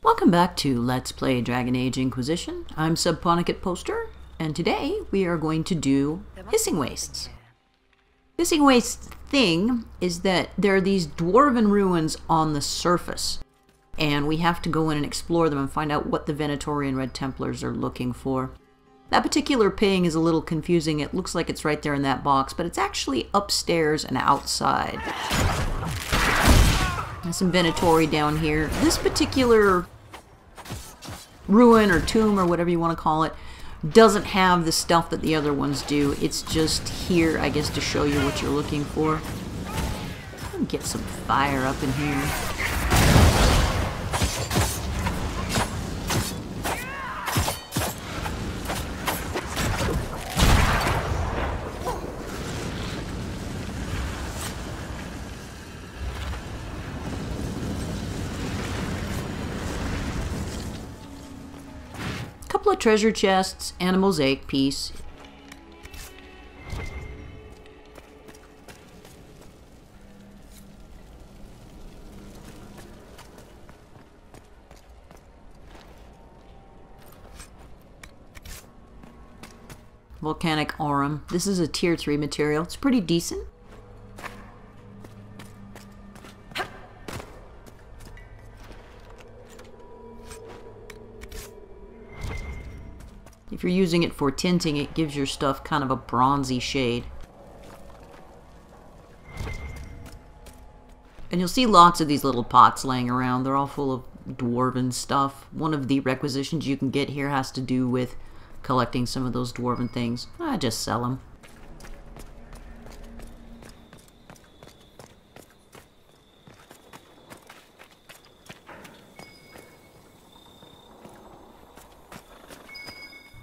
Welcome back to Let's Play Dragon Age Inquisition. I'm Subponicket Poster, and today we are going to do Hissing Wastes. Hissing Wastes thing is that there are these dwarven ruins on the surface, and we have to go in and explore them and find out what the Venatori and Red Templars are looking for. That particular ping is a little confusing. It looks like it's right there in that box, but it's actually upstairs and outside. There's some Venatori down here. This particular ruin or tomb or whatever you want to call it doesn't have the stuff that the other ones do. It's just here, I guess, to show you what you're looking for. Let me get some fire up in here. Couple of treasure chests and a mosaic piece. Volcanic aurum. This is a tier 3 material. It's pretty decent. If you're using it for tinting, it gives your stuff kind of a bronzy shade. And you'll see lots of these little pots laying around. They're all full of dwarven stuff. One of the requisitions you can get here has to do with collecting some of those dwarven things. I just sell them.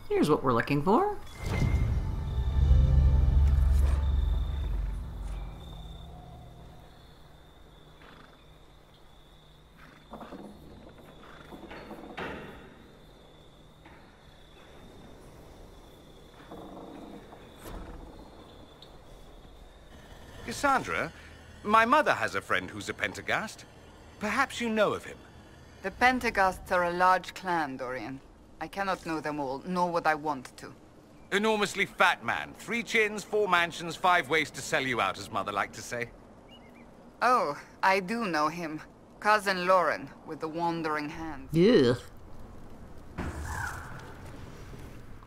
Here's what we're looking for. Cassandra, my mother has a friend who's a Pentagast. Perhaps you know of him. The Pentagasts are a large clan, Dorian. I cannot know them all, nor would I want to. Enormously fat man. 3 chins, 4 mansions, 5 ways to sell you out, as mother liked to say. Oh, I do know him. Cousin Lauren, with the wandering hand. Ugh.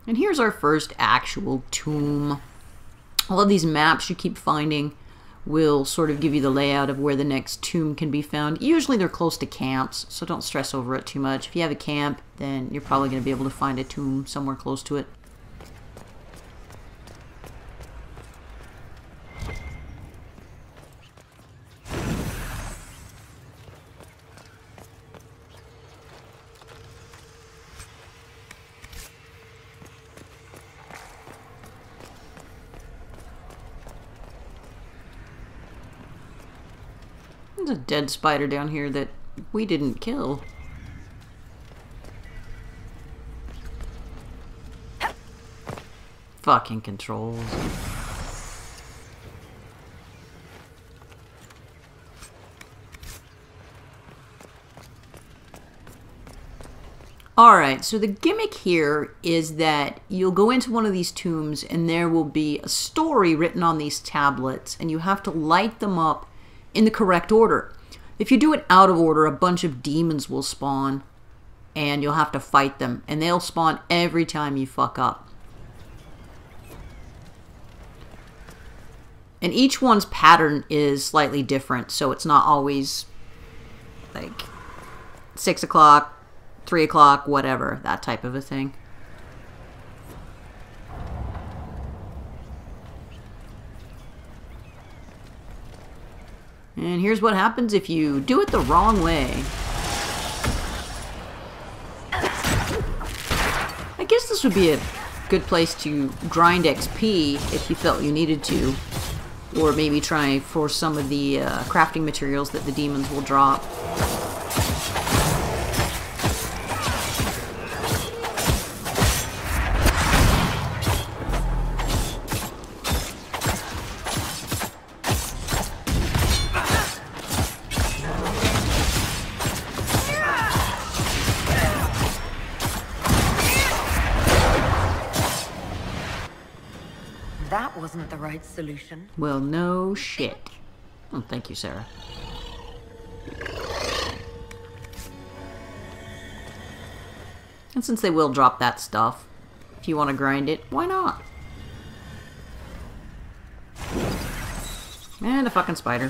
And here's our first actual tomb. All of these maps you keep finding will sort of give you the layout of where the next tomb can be found. Usually they're close to camps, so don't stress over it too much. If you have a camp, then you're probably going to be able to find a tomb somewhere close to it. There's a dead spider down here that we didn't kill. Fucking controls. Alright, so the gimmick here is that you'll go into one of these tombs and there will be a story written on these tablets and you have to light them up in the correct order. If you do it out of order, a bunch of demons will spawn and you'll have to fight them, and they'll spawn every time you fuck up. And each one's pattern is slightly different, so it's not always like 6 o'clock, 3 o'clock, whatever, that type of a thing. And here's what happens if you do it the wrong way. I guess this would be a good place to grind XP if you felt you needed to. Or maybe try for some of the crafting materials that the demons will drop. that wasn't the right solution. Well, no shit. Oh, thank you, Sarah. And since they will drop that stuff, if you want to grind it, why not? And a fucking spider.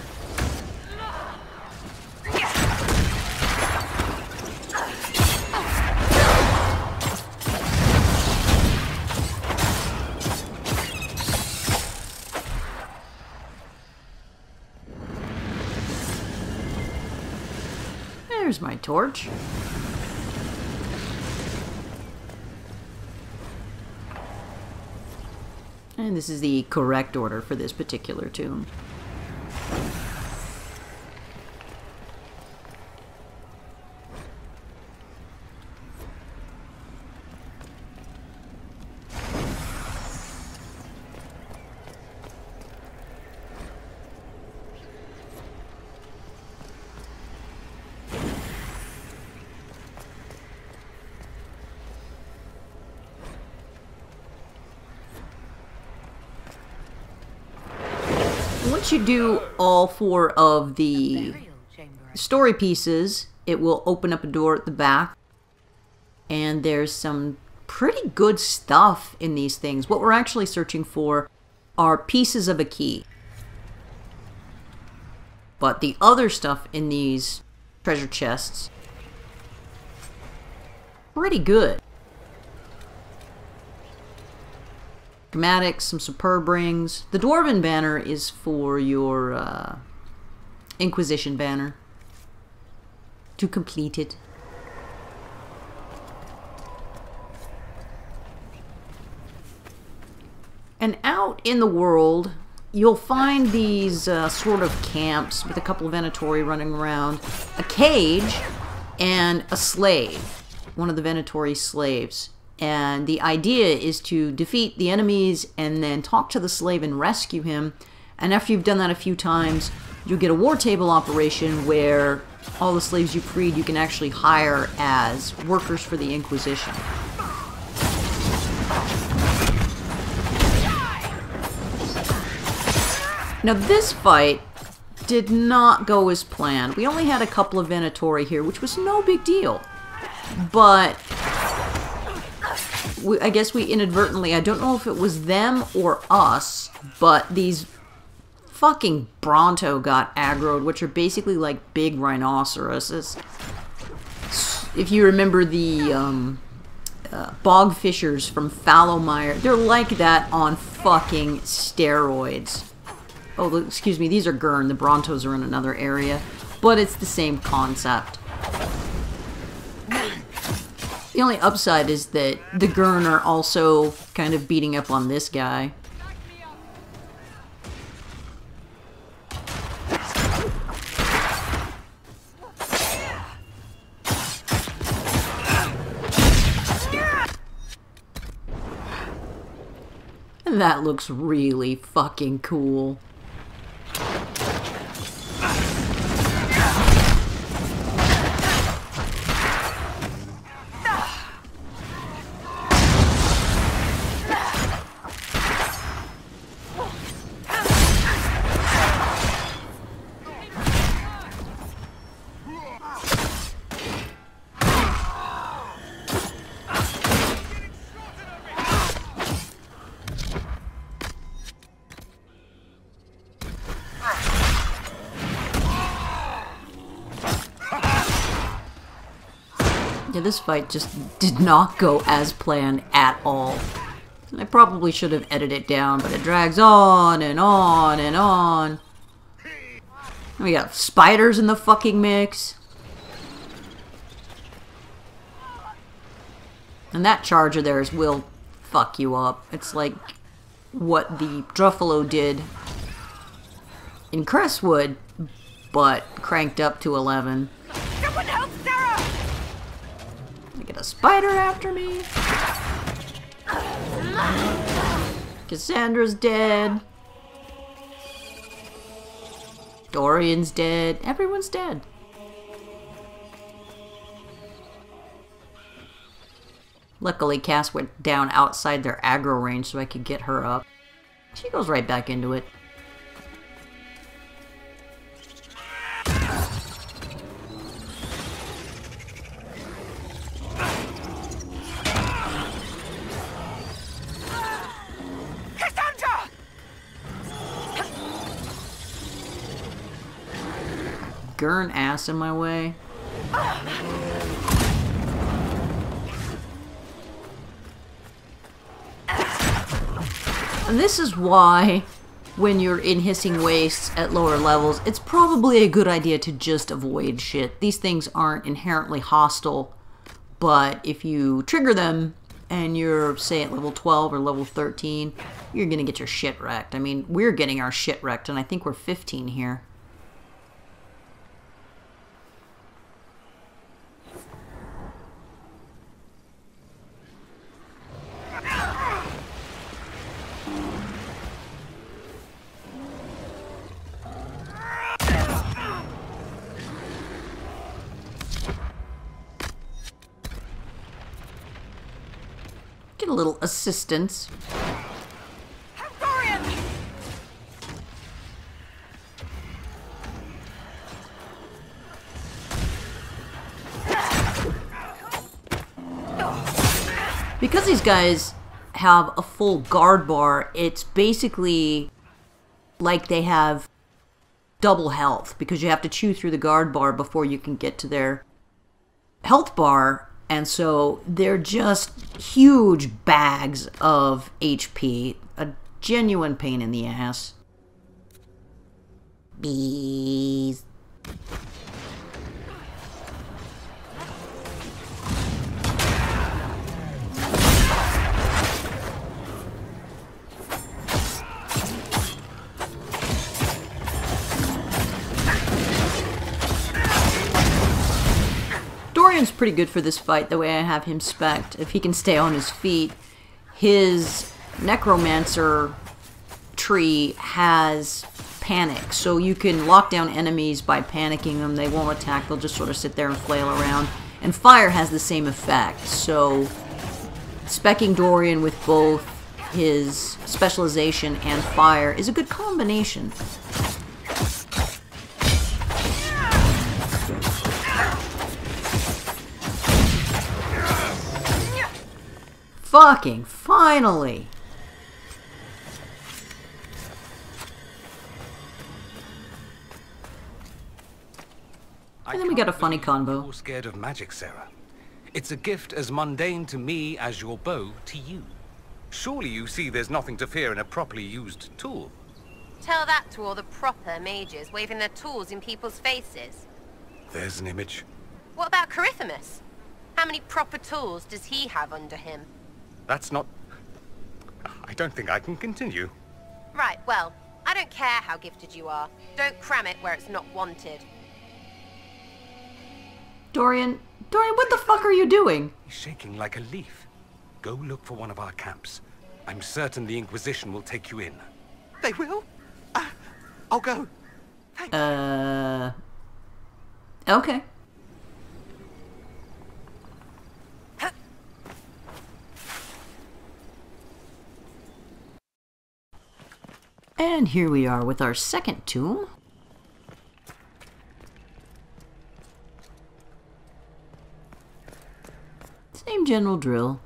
There's my torch. And this is the correct order for this particular tomb. Once you do all 4 of the story pieces, it will open up a door at the back. And there's some pretty good stuff in these things. What we're actually searching for are pieces of a key. But the other stuff in these treasure chests, pretty good. Schematics, some superb rings. The Dwarven banner is for your Inquisition banner. To complete it. And out in the world, you'll find these sort of camps with a couple of Venatori running around, a cage, and a slave. One of the Venatori slaves. And the idea is to defeat the enemies and then talk to the slave and rescue him. And after you've done that a few times, you'll get a war table operation where all the slaves you freed you can actually hire as workers for the Inquisition. Now this fight did not go as planned. We only had a couple of Venatori here, which was no big deal. But I guess we inadvertently, I don't know if it was them or us, but these fucking Bronto got aggroed, which are basically like big rhinoceroses. If you remember the bog fishers from Fallowmire, they're like that on fucking steroids. Oh, excuse me, these are Gurn. The Brontos are in another area, but it's the same concept. The only upside is that the Gurn are also kind of beating up on this guy. And that looks really fucking cool. Yeah, this fight just did not go as planned at all. I probably should have edited it down, but it drags on and on and on. And we got spiders in the fucking mix. And that charge of theirs will fuck you up. It's like what the Druffalo did in Crestwood, but cranked up to 11. Someone help Sarah! I get a spider after me. Cassandra's dead. Dorian's dead. Everyone's dead. Luckily, Cass went down outside their aggro range so I could get her up. She goes right back into it. Cassandra! Gurn ass in my way. And this is why, when you're in hissing wastes at lower levels, it's probably a good idea to just avoid shit. These things aren't inherently hostile, but if you trigger them and you're, say, at level 12 or level 13, you're gonna get your shit wrecked. I mean, we're getting our shit wrecked, and I think we're 15 here. Get a little assistance. Dorian! Because these guys have a full guard bar, it's basically like they have double health, because you have to chew through the guard bar before you can get to their health bar. And so they're just huge bags of HP. A genuine pain in the ass. Bees. Dorian's pretty good for this fight, the way I have him spec'd. If he can stay on his feet. His necromancer tree has panic, so you can lock down enemies by panicking them. They won't attack, they'll just sort of sit there and flail around. And fire has the same effect, so specking Dorian with both his specialization and fire is a good combination. Fucking finally! And then we got a funny convo. You're scared of magic, Sarah. It's a gift as mundane to me as your bow to you. Surely you see there's nothing to fear in a properly used tool. Tell that to all the proper mages waving their tools in people's faces. There's an image. What about Coryphemus? How many proper tools does he have under him? That's not... I don't think I can continue. Right, well, I don't care how gifted you are. Don't cram it where it's not wanted. Dorian, what the fuck are you doing? He's shaking like a leaf. Go look for one of our camps. I'm certain the Inquisition will take you in. They will? I'll go. Thanks. Okay. And here we are with our second tomb. Same general drill.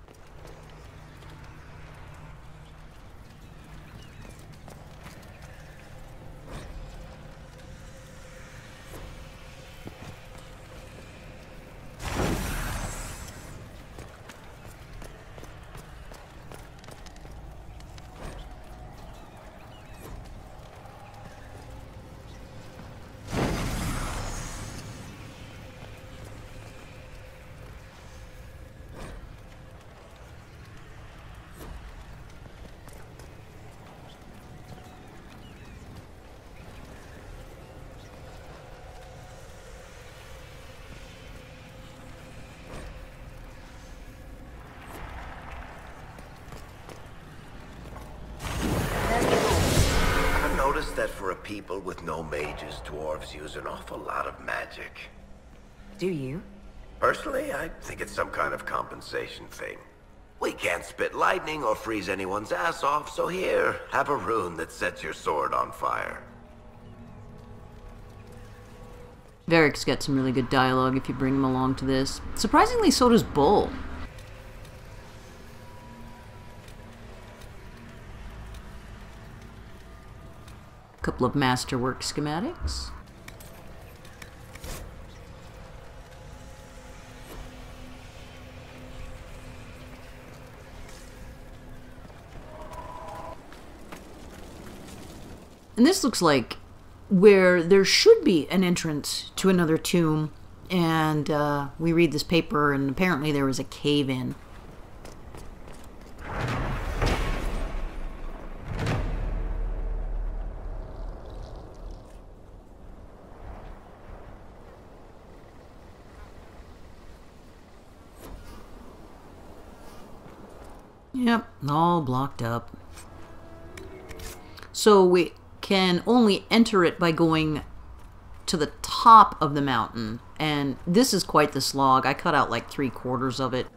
That for a people with no mages, dwarves use an awful lot of magic. Do you? Personally, I think it's some kind of compensation thing. We can't spit lightning or freeze anyone's ass off, so here, have a rune that sets your sword on fire. Varric's got some really good dialogue if you bring him along to this. Surprisingly, so does Bull. A couple of masterwork schematics. And this looks like where there should be an entrance to another tomb, and we read this paper, and apparently there was a cave-in. Yep, all blocked up. So we can only enter it by going to the top of the mountain, and this is quite the slog. I cut out like 3/4 of it.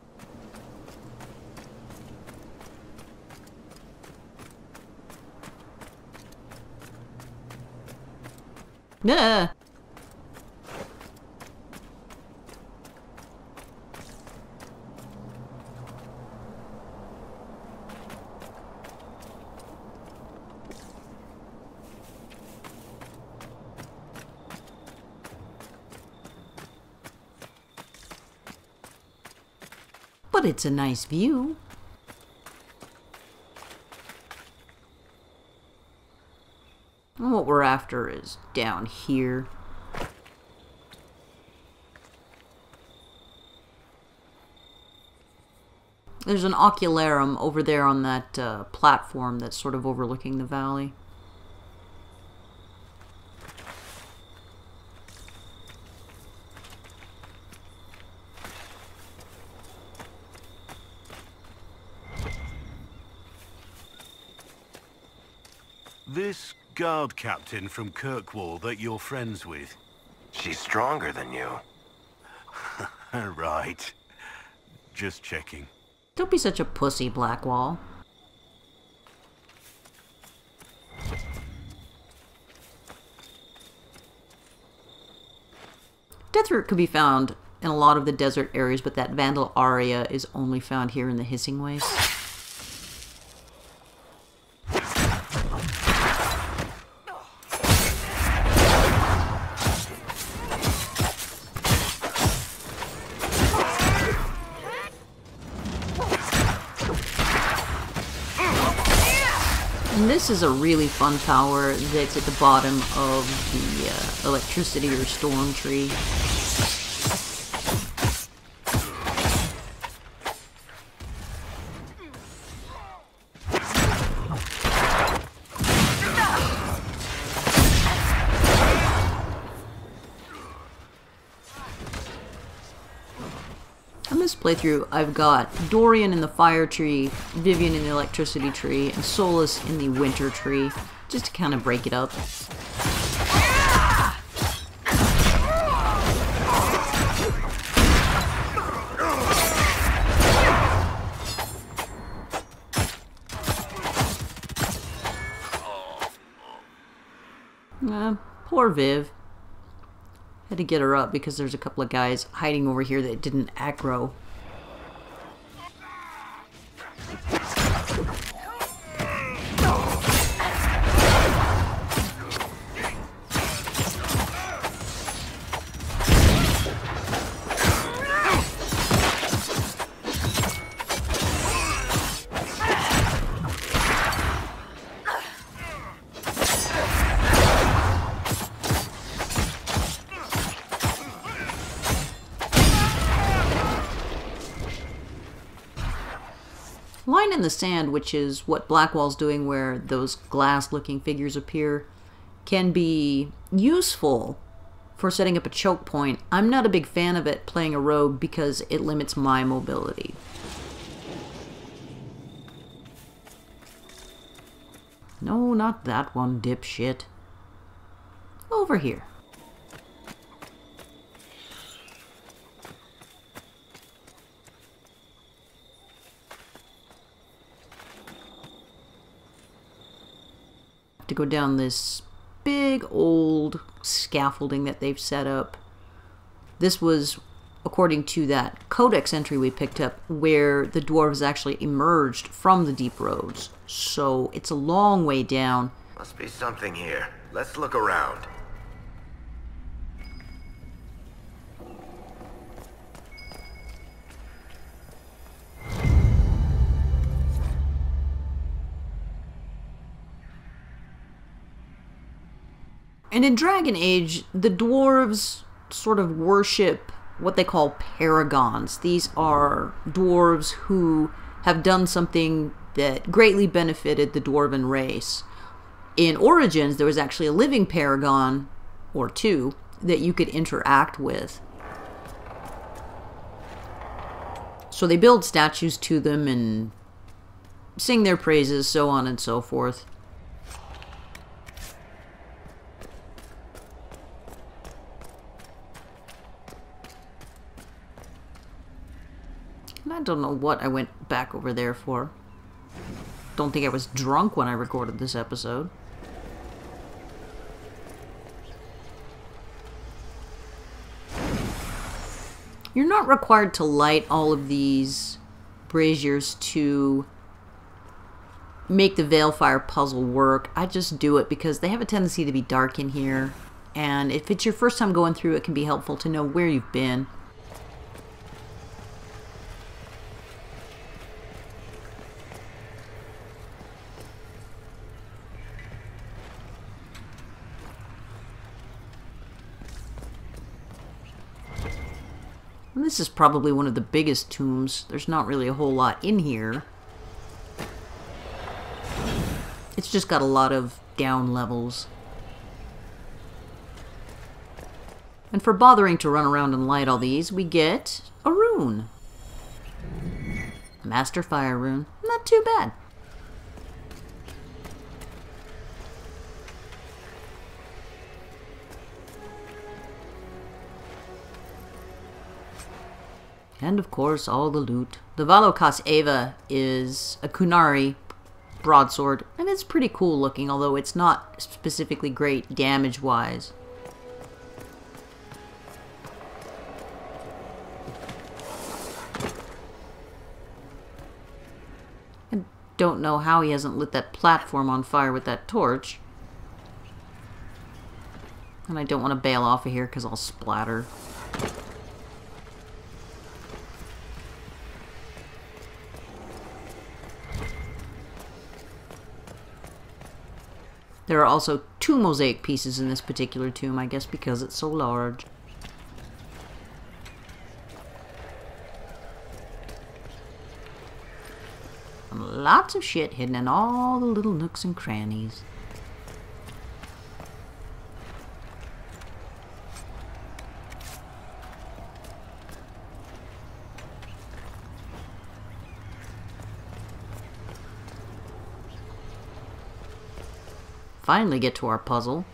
Nah. But it's a nice view. And what we're after is down here. There's an ocularum over there on that platform that's sort of overlooking the valley. This guard captain from Kirkwall that you're friends with. She's stronger than you. Right. Just checking. Don't be such a pussy, Blackwall. Deathroot could be found in a lot of the desert areas, but that Vandal aria is only found here in the Hissing Waste. And this is a really fun power that's at the bottom of the electricity or storm tree. On this playthrough, I've got Dorian in the fire tree, Vivian in the electricity tree, and Solus in the winter tree, just to kind of break it up. Poor Viv. Had to get her up because there's a couple of guys hiding over here that didn't aggro. Line in the sand, which is what Blackwall's doing where those glass-looking figures appear, can be useful for setting up a choke point. I'm not a big fan of it playing a rogue because it limits my mobility. No, not that one, dipshit. Over here. go down this big old scaffolding that they've set up. This was, according to that codex entry we picked up, where the dwarves actually emerged from the deep roads. So it's a long way down. Must be something here. Let's look around. And in Dragon Age, the dwarves sort of worship what they call paragons. These are dwarves who have done something that greatly benefited the dwarven race. In Origins, there was actually a living paragon, or two, that you could interact with. So they build statues to them and sing their praises, so on and so forth. And I don't know what I went back over there for. Don't think I was drunk when I recorded this episode. You're not required to light all of these braziers to make the Veilfire puzzle work. I just do it because they have a tendency to be dark in here. And if it's your first time going through, it can be helpful to know where you've been. And this is probably one of the biggest tombs. There's not really a whole lot in here. It's just got a lot of down levels. And for bothering to run around and light all these, we get a rune. Master Fire rune. Not too bad. And of course, all the loot. The Valokas Eva is a Kunari broadsword, and it's pretty cool looking, although it's not specifically great damage-wise. I don't know how he hasn't lit that platform on fire with that torch. And I don't want to bail off of here because I'll splatter. There are also 2 mosaic pieces in this particular tomb, I guess because it's so large. And lots of shit hidden in all the little nooks and crannies. Finally get to our puzzle.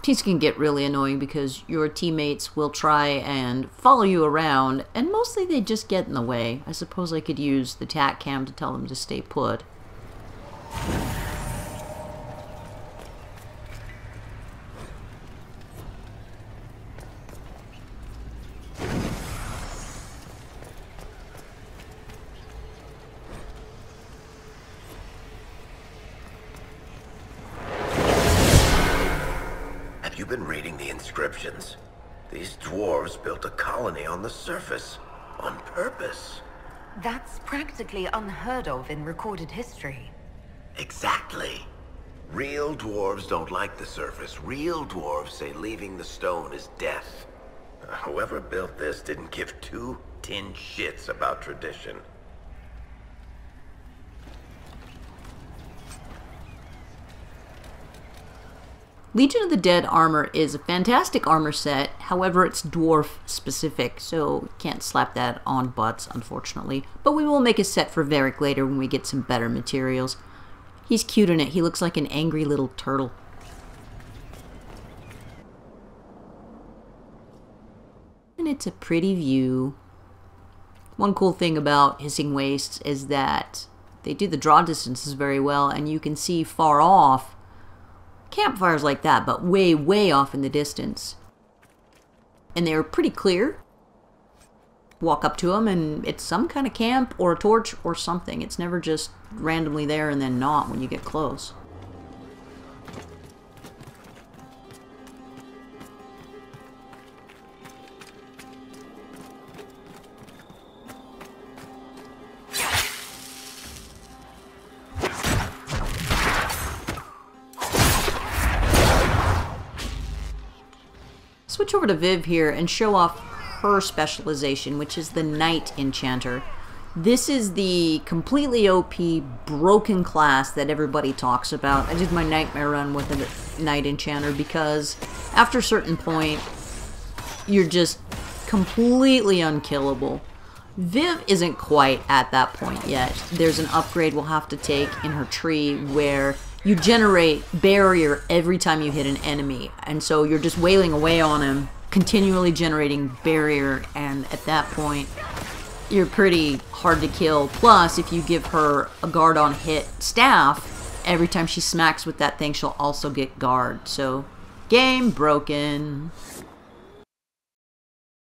These can get really annoying because your teammates will try and follow you around, and mostly they just get in the way. I suppose I could use the tac cam to tell them to stay put. You've been reading the inscriptions. These dwarves built a colony on the surface. On purpose. That's practically unheard of in recorded history. Exactly. Real dwarves don't like the surface. Real dwarves say leaving the stone is death. Whoever built this didn't give 2 tin shits about tradition. Legion of the Dead armor is a fantastic armor set, however it's dwarf specific, so can't slap that on butts, unfortunately. But we will make a set for Varric later when we get some better materials. He's cute in it, he looks like an angry little turtle. And it's a pretty view. One cool thing about Hissing Wastes is that they do the draw distances very well, and you can see far off campfires like that, but way, way off in the distance. And they're pretty clear. Walk up to them and it's some kind of camp or a torch or something. It's never just randomly there and then not when you get close. Switch over to Viv here and show off her specialization, which is the Night Enchanter. This is the completely OP, broken class that everybody talks about. I did my nightmare run with a Night Enchanter because after a certain point, you're just completely unkillable. Viv isn't quite at that point yet. There's an upgrade we'll have to take in her tree where you generate barrier every time you hit an enemy, and so you're just wailing away on him, continually generating barrier, and at that point you're pretty hard to kill. Plus, if you give her a guard on hit staff, every time she smacks with that thing she'll also get guard. So game broken.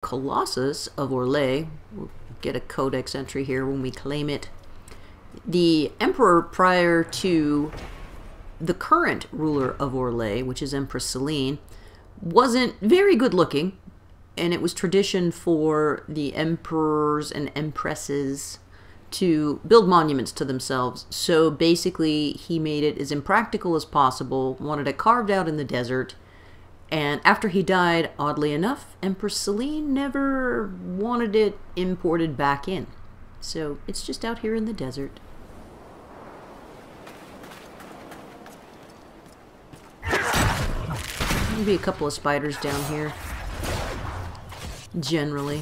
Colossus of Orlais, we'll get a codex entry here when we claim it. The emperor prior to the current ruler of Orlais, which is Empress Celine, wasn't very good looking, and it was tradition for the emperors and empresses to build monuments to themselves. So basically he made it as impractical as possible, wanted it carved out in the desert, and after he died, oddly enough, Empress Celine never wanted it imported back in. So it's just out here in the desert. Maybe a couple of spiders down here. Generally.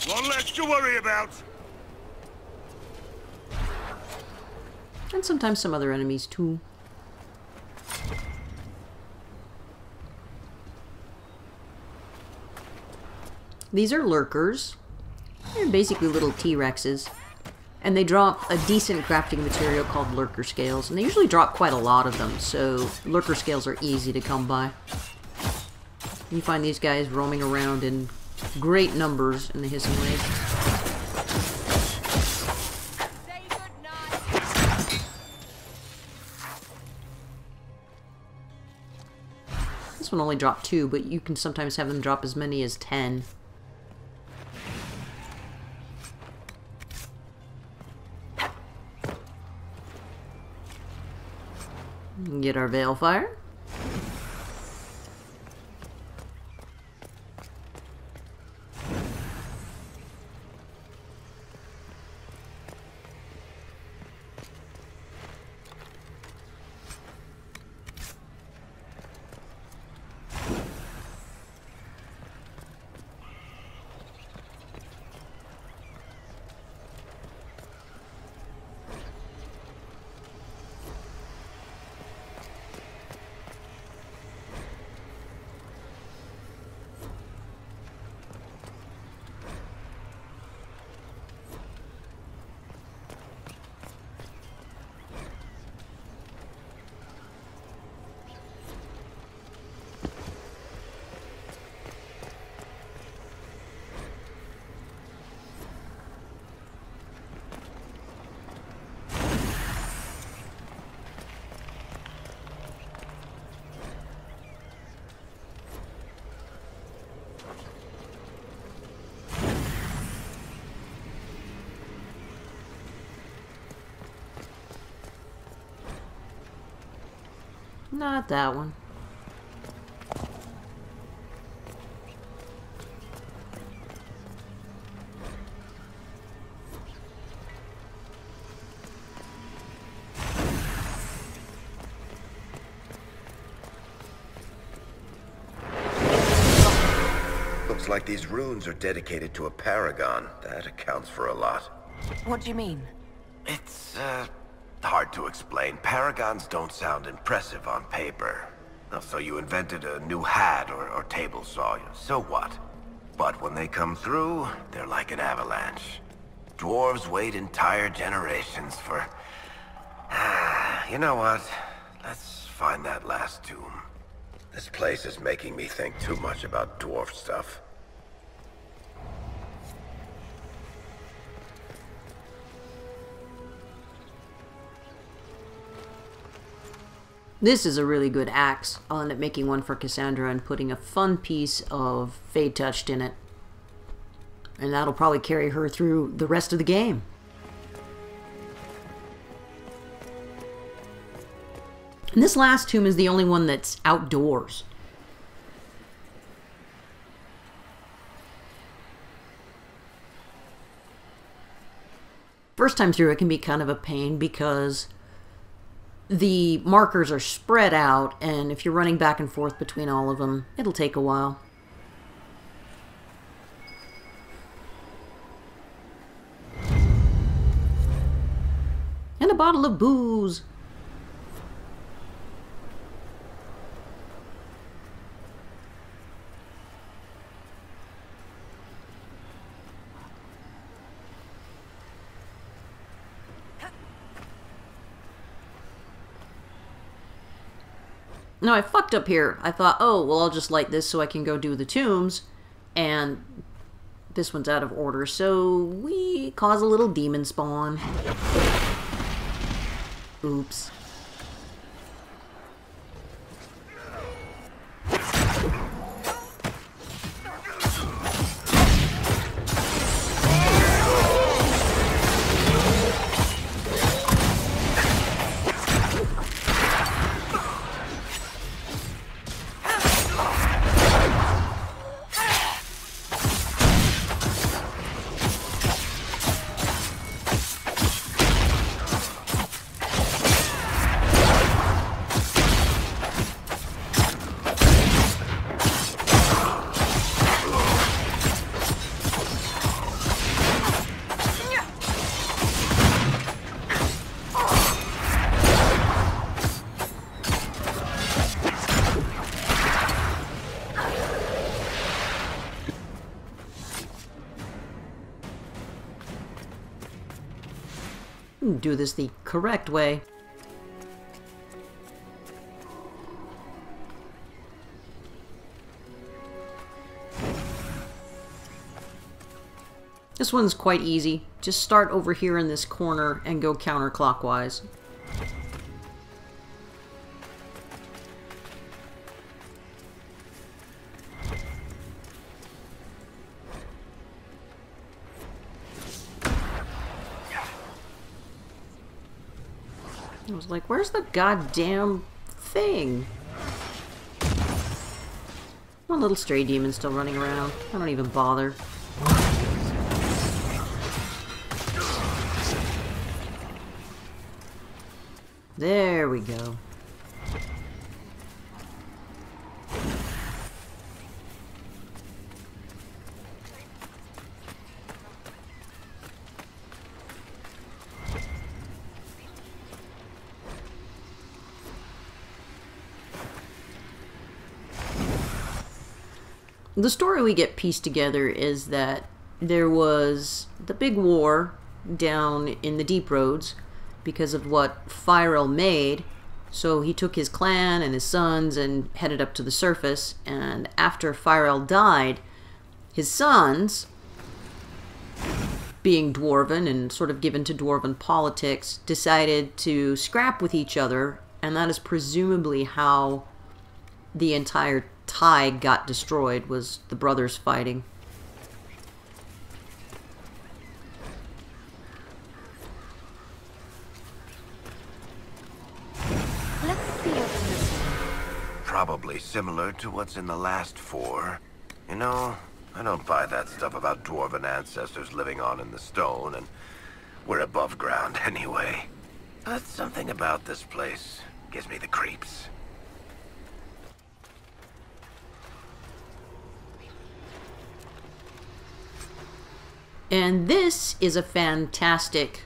One less to worry about. And sometimes some other enemies too. These are lurkers. They're basically little T-Rexes. And they drop a decent crafting material called lurker scales. And they usually drop quite a lot of them, so lurker scales are easy to come by. You find these guys roaming around in great numbers in the Hissing Wastes. This one only dropped 2, but you can sometimes have them drop as many as 10. Get our Veilfire. Not that one. Looks like these runes are dedicated to a paragon. That accounts for a lot. What do you mean? It's, hard to explain. Paragons don't sound impressive on paper. So you invented a new hat or table saw. So what? But when they come through, they're like an avalanche. Dwarves wait entire generations for... You know what? Let's find that last tomb. This place is making me think too much about dwarf stuff. This is a really good axe. I'll end up making one for Cassandra and putting a fun piece of Fade Touched in it. And that'll probably carry her through the rest of the game. And this last tomb is the only one that's outdoors. First time through it can be kind of a pain because the markers are spread out, and if you're running back and forth between all of them, it'll take a while. And a bottle of booze. No, I fucked up here. I thought, oh, well, I'll just light this so I can go do the tombs. And this one's out of order, so we cause a little demon spawn. Oops. Do this the correct way. This one's quite easy. Just start over here in this corner and go counterclockwise. I was like, where's the goddamn thing? One little stray demon still running around. I don't even bother. There we go. The story we get pieced together is that there was the big war down in the Deep Roads because of what Firel made, so he took his clan and his sons and headed up to the surface, and after Firel died, his sons, being dwarven and sort of given to dwarven politics, decided to scrap with each other, and that is presumably how the entire tide got destroyed, was the brothers fighting. Let's see what's missing. Probably similar to what's in the last 4. You know, I don't buy that stuff about dwarven ancestors living on in the stone, and we're above ground anyway. But something about this place gives me the creeps. And this is a fantastic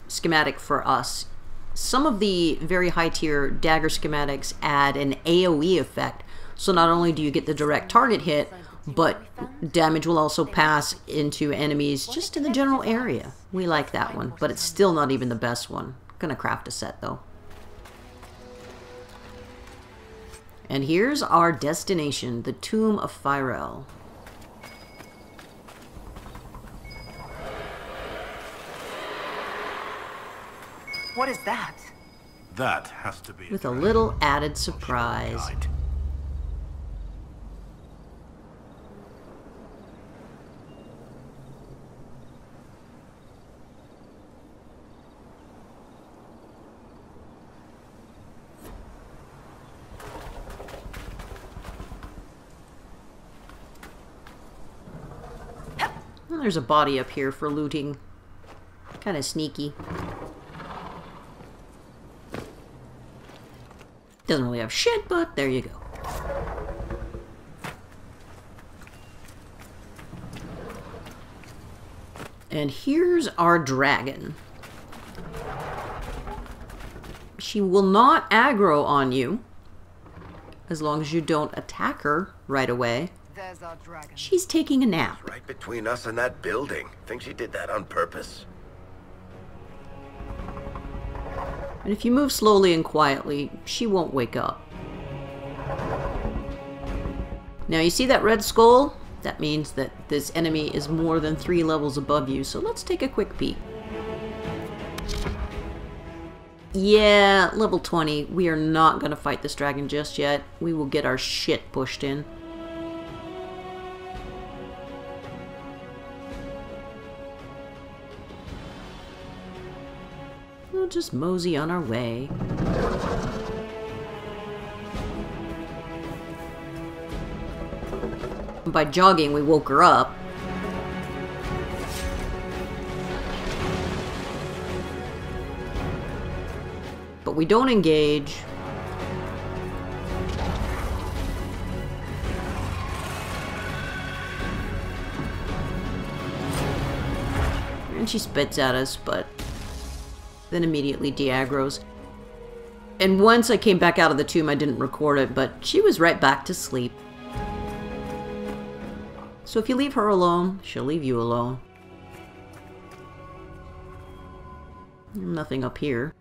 schematic for us. Some of the very high tier dagger schematics add an AoE effect, so not only do you get the direct target hit, but damage will also pass into enemies just in the general area. We like that one, but it's still not even the best one. Gonna craft a set though. And here's our destination, the Tomb of Firel. What is that? That has to be With a little added surprise. Well, there's a body up here for looting. Kind of sneaky. Doesn't really have shit, but there you go. And here's our dragon. She will not aggro on you as long as you don't attack her right away. There's our dragon. She's taking a nap. Right between us and that building. Think she did that on purpose? And if you move slowly and quietly, she won't wake up. Now you see that red skull? That means that this enemy is more than 3 levels above you, so let's take a quick peek. Yeah, level 20. We are not going to fight this dragon just yet. We will get our shit pushed in. We'll just mosey on our way. By jogging, we woke her up. But we don't engage. And she spits at us, but then immediately de-aggroes. And once I came back out of the tomb, I didn't record it, but she was right back to sleep. So if you leave her alone, she'll leave you alone. Nothing up here.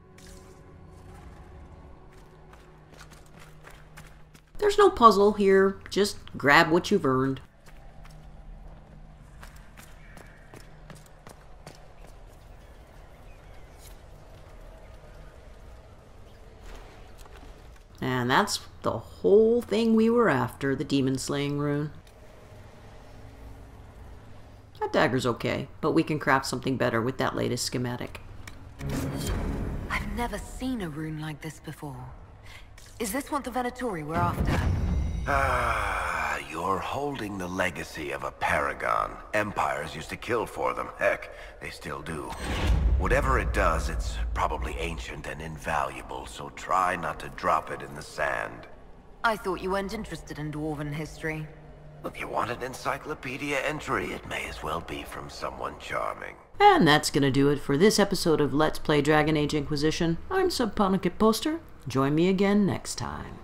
There's no puzzle here, just grab what you've earned. And that's the whole thing we were after, the demon slaying rune. That dagger's okay, but we can craft something better with that latest schematic. I've never seen a rune like this before. Is this what the Venatori were after? Ah, you're holding the legacy of a paragon. Empires used to kill for them. Heck, they still do. Whatever it does, it's probably ancient and invaluable, so try not to drop it in the sand. I thought you weren't interested in dwarven history. If you want an encyclopedia entry, it may as well be from someone charming. And that's gonna do it for this episode of Let's Play Dragon Age Inquisition. I'm Subponicate Poster. Join me again next time.